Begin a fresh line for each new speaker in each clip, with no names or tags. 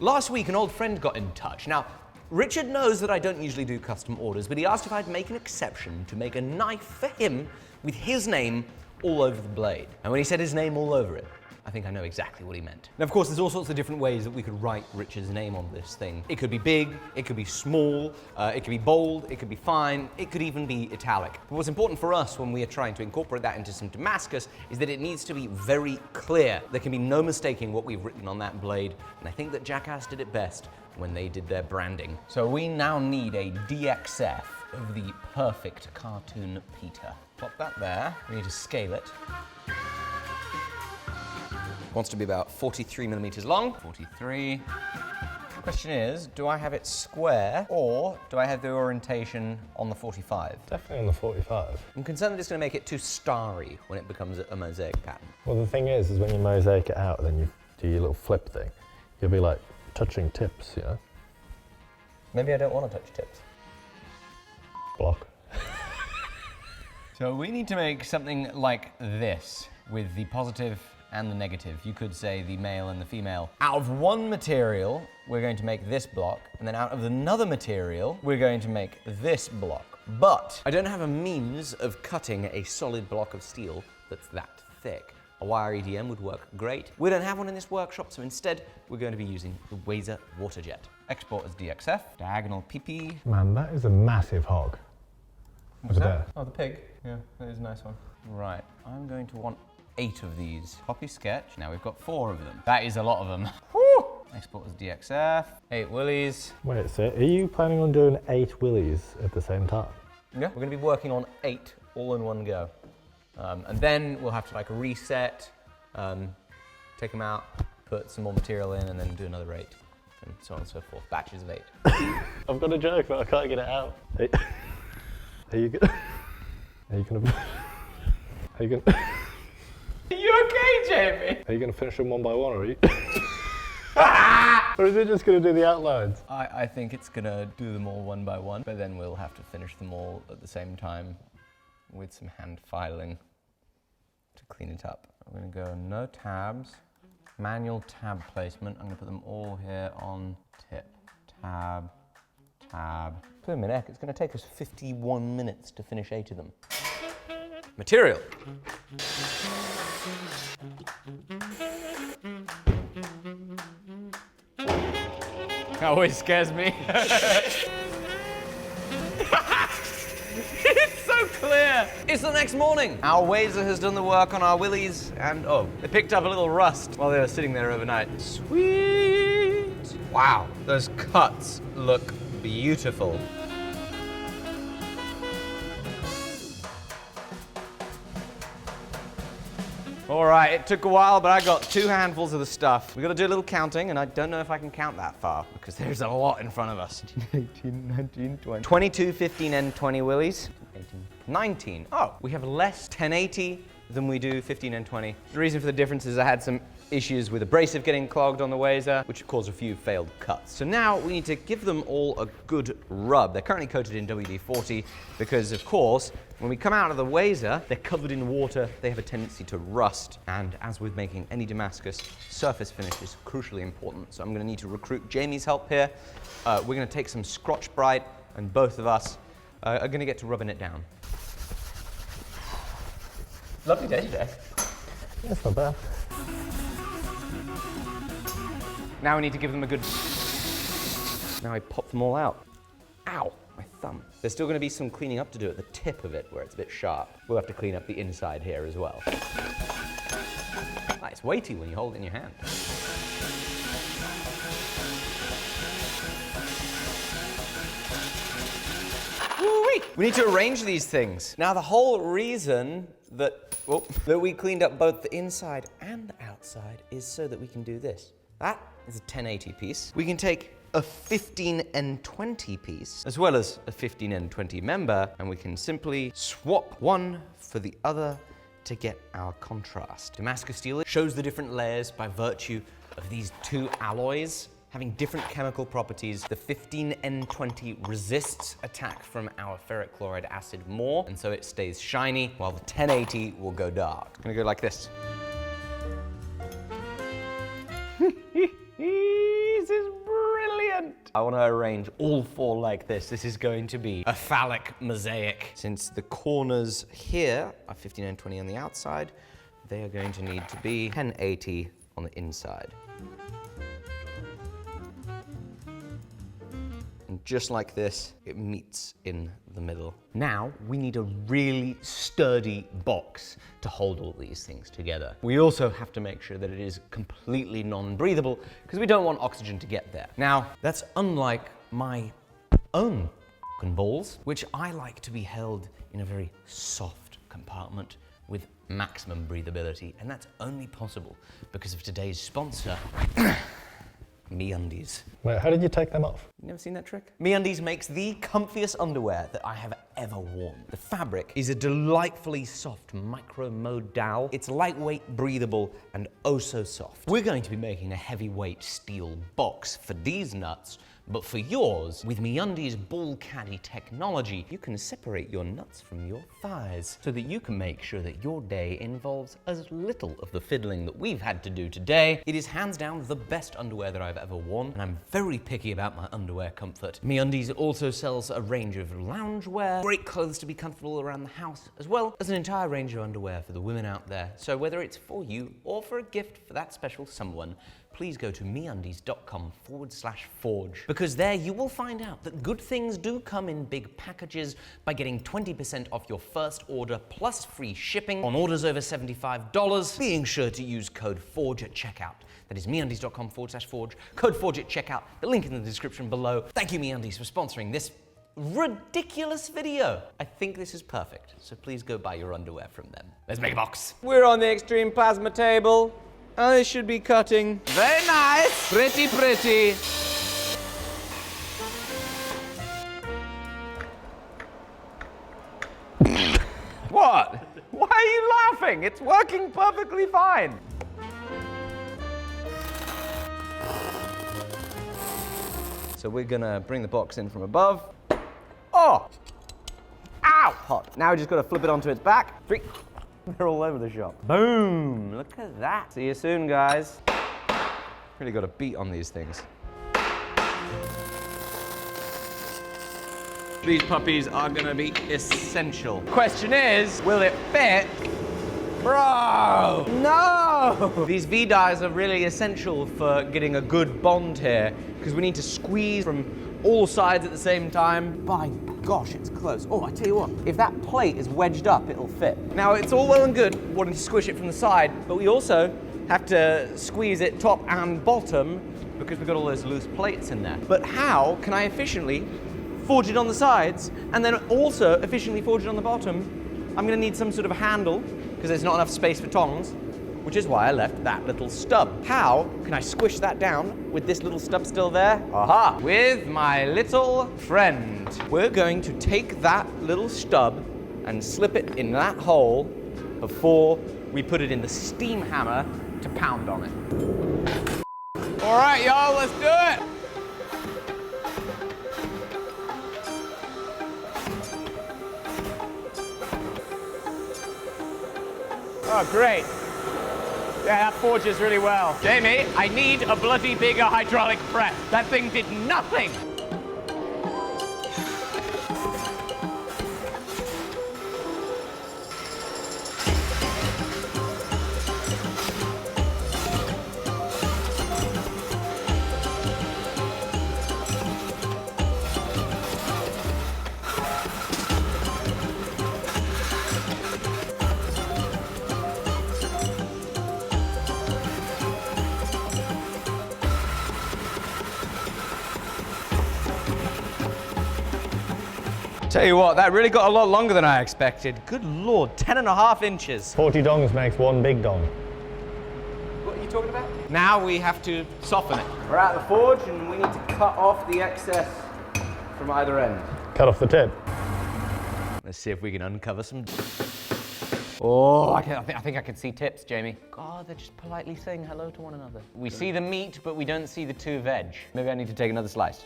Last week, an old friend got in touch. Now, Richard knows that I don't usually do custom orders, but he asked if I'd make an exception to make a knife for him with his name all over the blade. And when he said his name all over it, I think I know exactly what he meant. Now, of course, there's all sorts of different ways that we could write Richard's name on this thing. It could be big, it could be small, it could be bold, it could be fine, it could even be italic. But what's important for us when we are trying to incorporate that into some Damascus is that it needs to be very clear. There can be no mistaking what we've written on that blade, and I think that Jackass did it best when they did their branding. So we now need a DXF of the perfect cartoon Peter. Plop that there. We need to scale it. Wants to be about 43 millimeters long. 43. The question is, do I have it square or do I have the orientation on the 45?
Definitely on the 45.
I'm concerned that it's going to make it too starry when it becomes a mosaic pattern.
Well, the thing is when you mosaic it out, then you do your little flip thing, you'll be like touching tips, you know?
Maybe I don't want to touch tips.
Block.
So we need to make something like this with the positive and the negative. You could say the male and the female. Out of one material, we're going to make this block, and then out of another material, we're going to make this block. But I don't have a means of cutting a solid block of steel that's that thick. A wire EDM would work great. We don't have one in this workshop, so instead, we're going to be using the Wazer water jet. Export as DXF, diagonal PP.
Man, that is a massive hog.
What's that?
There.
Oh, the pig. Yeah, that is a nice one. Right, I'm going to want 8 of these. Copy sketch. Now we've got 4 of them. That is a lot of them. Woo! Export as DXF. 8 willies.
Wait, so are you planning on doing 8 willies at the same time?
Yeah, we're going to be working on 8 all in one go. And then we'll have to like reset, take them out, put some more material in, and then do another 8, and so on and so forth. Batches of 8.
I've got a joke, but I can't get it out. Are you gonna? Are you gonna? Are you gonna?
Are you okay, Jamie?
Are you gonna finish them one by one, or are you? Or is it just gonna do the outlines?
I think it's gonna do them all one by one, but then we'll have to finish them all at the same time with some hand filing to clean it up. I'm gonna go no tabs, manual tab placement. I'm gonna put them all here on tip. Tab, tab. Put them in heck, it's gonna take us 51 minutes to finish 8 of them. Material. That always scares me. It's so clear. It's the next morning. Our Wazer has done the work on our willies, and oh, they picked up a little rust while they were sitting there overnight. Sweet. Wow, those cuts look beautiful. All right, it took a while, but I got 2 handfuls of the stuff. We got to do a little counting, and I don't know if I can count that far because there's a lot in front of us. 18, 19, 20. 22, 15, and 20 willies. 18, 19. Oh, we have less 1080 than we do 15 and 20. The reason for the difference is I had some issues with abrasive getting clogged on the Wazer, which caused a few failed cuts. So now we need to give them all a good rub. They're currently coated in WD-40 because, of course, when we come out of the Wazer, they're covered in water, they have a tendency to rust. And as with making any Damascus, surface finish is crucially important. So I'm gonna need to recruit Jamie's help here. We're gonna take some Scotch Brite, and both of us are gonna get to rubbing it down. Lovely day today.
That's not bad.
Now we need to give them a good... Now I pop them all out. Ow, my thumb. There's still going to be some cleaning up to do at the tip of it where it's a bit sharp. We'll have to clean up the inside here as well. Ah, it's weighty when you hold it in your hand. Woo-wee! We need to arrange these things. Now the whole reason that we cleaned up both the inside and the outside is so that we can do this. That is a 1080 piece. We can take a 15N20 piece, as well as a 15N20 member, and we can simply swap one for the other to get our contrast. Damascus steel shows the different layers by virtue of these 2 alloys having different chemical properties. The 15N20 resists attack from our ferric chloride acid more, and so it stays shiny, while the 1080 will go dark. I'm gonna go like this. This is feet. I want to arrange all 4 like this. This is going to be a phallic mosaic. Since the corners here are 5920 on the outside, they are going to need to be 1080 on the inside. And just like this, it meets in the middle. Now, we need a really sturdy box to hold all these things together. We also have to make sure that it is completely non-breathable because we don't want oxygen to get there. Now, that's unlike my own f***ing balls, which I like to be held in a very soft compartment with maximum breathability, and that's only possible because of today's sponsor, MeUndies.
Wait, how did you take them off?
You never seen that trick? MeUndies makes the comfiest underwear that I have ever worn. The fabric is a delightfully soft micromodal. It's lightweight, breathable, and oh so soft. We're going to be making a heavyweight steel box for these nuts, but for yours, with MeUndies ball caddy technology, you can separate your nuts from your thighs so that you can make sure that your day involves as little of the fiddling that we've had to do today. It is hands down the best underwear that I've ever worn, and I'm very picky about my underwear comfort. MeUndies also sells a range of loungewear, great clothes to be comfortable around the house, as well as an entire range of underwear for the women out there. So whether it's for you or for a gift for that special someone, please go to meundies.com/forge, because there you will find out that good things do come in big packages by getting 20% off your first order plus free shipping on orders over $75, being sure to use code FORGE at checkout. That is meundies.com/forge, code FORGE at checkout, the link in the description below. Thank you MeUndies for sponsoring this ridiculous video. I think this is perfect, so please go buy your underwear from them. Let's make a box. We're on the extreme plasma table. Oh, this should be cutting. Very nice. Pretty, pretty. What? Why are you laughing? It's working perfectly fine. So we're gonna bring the box in from above. Oh! Ow! Hot. Now we just gotta flip it onto its back. 3. They're all over the shop. Boom! Look at that. See you soon, guys. Really got a beat on these things. These puppies are gonna be essential. Question is, will it fit? Bro! No! These V-dies are really essential for getting a good bond here, because we need to squeeze from all sides at the same time. By gosh, it's close. Oh, I tell you what, if that plate is wedged up, it'll fit. Now, it's all well and good wanting to squish it from the side, but we also have to squeeze it top and bottom because we've got all those loose plates in there. But how can I efficiently forge it on the sides and then also efficiently forge it on the bottom? I'm gonna need some sort of a handle because there's not enough space for tongs, which is why I left that little stub. How can I squish that down with this little stub still there? Aha! With my little friend. We're going to take that little stub and slip it in that hole before we put it in the steam hammer to pound on it. All right, y'all, let's do it. Oh, great. Yeah, that forges really well. Jamie, I need a bloody bigger hydraulic press. That thing did nothing. Tell you what, that really got a lot longer than I expected. Good Lord, 10.5 inches.
40 dongs makes one big dong.
What are you talking about? Now we have to soften it. We're at the forge and we need to cut off the excess from either end.
Cut off the tip.
Let's see if we can uncover some. Oh, I think I can see tips, Jamie. God, they're just politely saying hello to one another. We see the meat, but we don't see the two veg. Maybe I need to take another slice.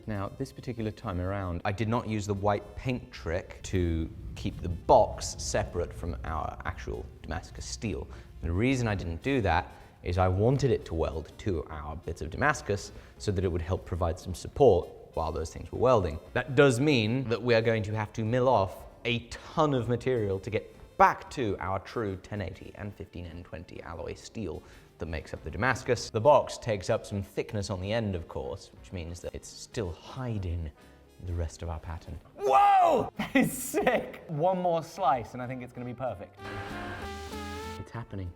Now, this particular time around, I did not use the white paint trick to keep the box separate from our actual Damascus steel. The reason I didn't do that is I wanted it to weld to our bits of Damascus so that it would help provide some support while those things were welding. That does mean that we are going to have to mill off a ton of material to get back to our true 1080 and 15N20 alloy steel that makes up the Damascus. The box takes up some thickness on the end, of course, which means that it's still hiding the rest of our pattern. Whoa! That is sick! One more slice and I think it's gonna be perfect. It's happening.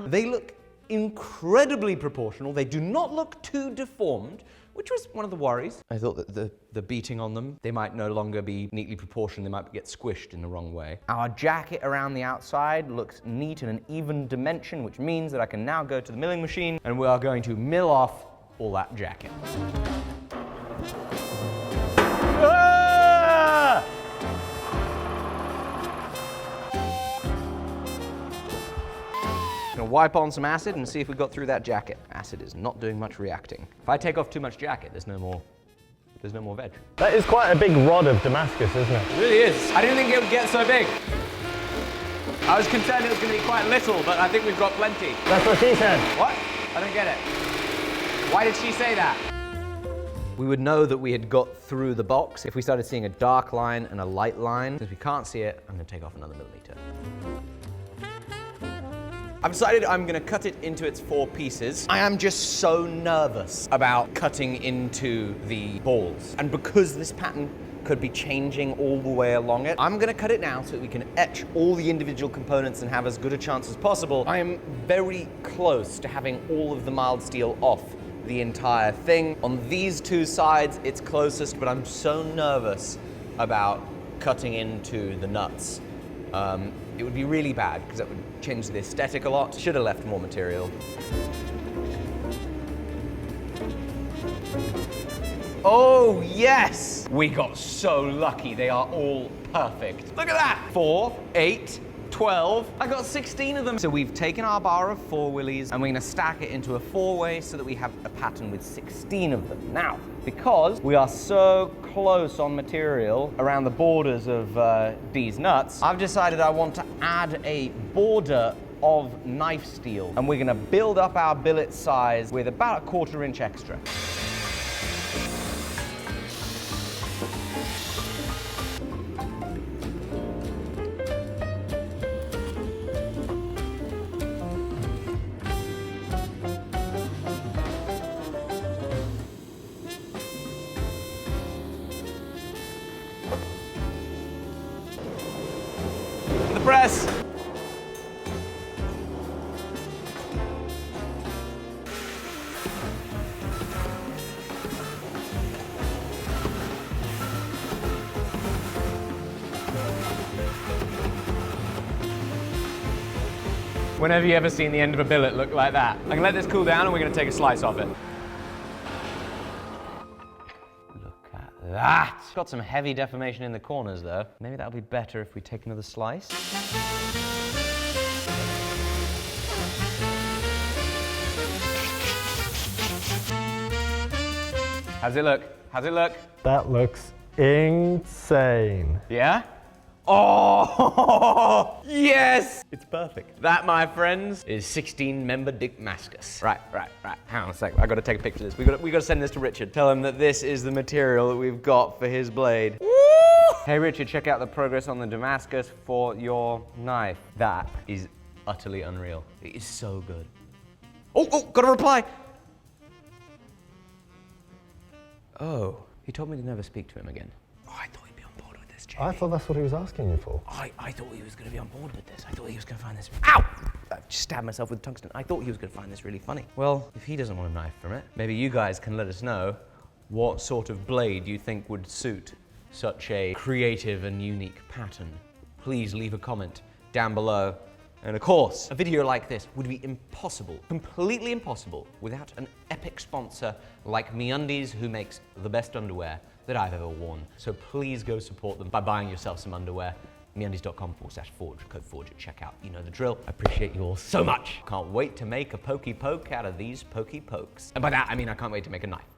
They look incredibly proportional. They do not look too deformed, which was one of the worries. I thought that the beating on them, they might no longer be neatly proportioned, they might get squished in the wrong way. Our jacket around the outside looks neat in an even dimension, which means that I can now go to the milling machine and we are going to mill off all that jacket. Gonna wipe on some acid and see if we got through that jacket. Acid is not doing much reacting. If I take off too much jacket, there's no more veg.
That is quite a big rod of Damascus, isn't it?
It really is. I didn't think it would get so big. I was concerned it was gonna be quite little, but I think we've got plenty.
That's what she said.
What? I don't get it. Why did she say that? We would know that we had got through the box if we started seeing a dark line and a light line. Since we can't see it, I'm gonna take off another millimeter. I've decided I'm gonna cut it into its 4 pieces. I am just so nervous about cutting into the balls. And because this pattern could be changing all the way along it, I'm gonna cut it now so that we can etch all the individual components and have as good a chance as possible. I am very close to having all of the mild steel off the entire thing. On these 2 sides, it's closest, but I'm so nervous about cutting into the nuts. It would be really bad because that would change the aesthetic a lot. Should have left more material. Oh, yes! We got so lucky. They are all perfect. Look at that! 4, 8, 12. I got 16 of them. So we've taken our bar of 4 willies and we're gonna stack it into a 4-way so that we have a pattern with 16 of them. Now, because we are so close on material around the borders of these nuts, I've decided I want to add a border of knife steel, and we're gonna build up our billet size with about a 1/4 inch extra. Press. When have you ever seen the end of a billet look like that? I can let this cool down and we're going to take a slice off it. Look at that. Got some heavy deformation in the corners though. Maybe that'll be better if we take another slice. How's it look? How's it look?
That looks insane.
Yeah? Oh, yes! It's perfect. That, my friends, is 16-member Damascus. Right. Hang on a sec. I gotta take a picture of this. We gotta send this to Richard. Tell him that this is the material that we've got for his blade. Woo! Hey, Richard, check out the progress on the Damascus for your knife. That is utterly unreal. It is so good. Oh, got a reply! Oh, he told me to never speak to him again. Oh, I thought he'd be on board with this, JD.
I thought that's what he was asking you for.
I thought he was going to be on board with this. I thought he was going to find this... Ow! I just stabbed myself with tungsten. I thought he was going to find this really funny. Well, if he doesn't want a knife from it, maybe you guys can let us know what sort of blade you think would suit such a creative and unique pattern. Please leave a comment down below. And of course, a video like this would be impossible, completely impossible, without an epic sponsor like MeUndies, who makes the best underwear that I've ever worn. So please go support them by buying yourself some underwear. MeUndies.com/forge, code FORGE at checkout. You know the drill. I appreciate you all so much. Can't wait to make a pokey poke out of these pokey pokes. And by that, I mean I can't wait to make a knife.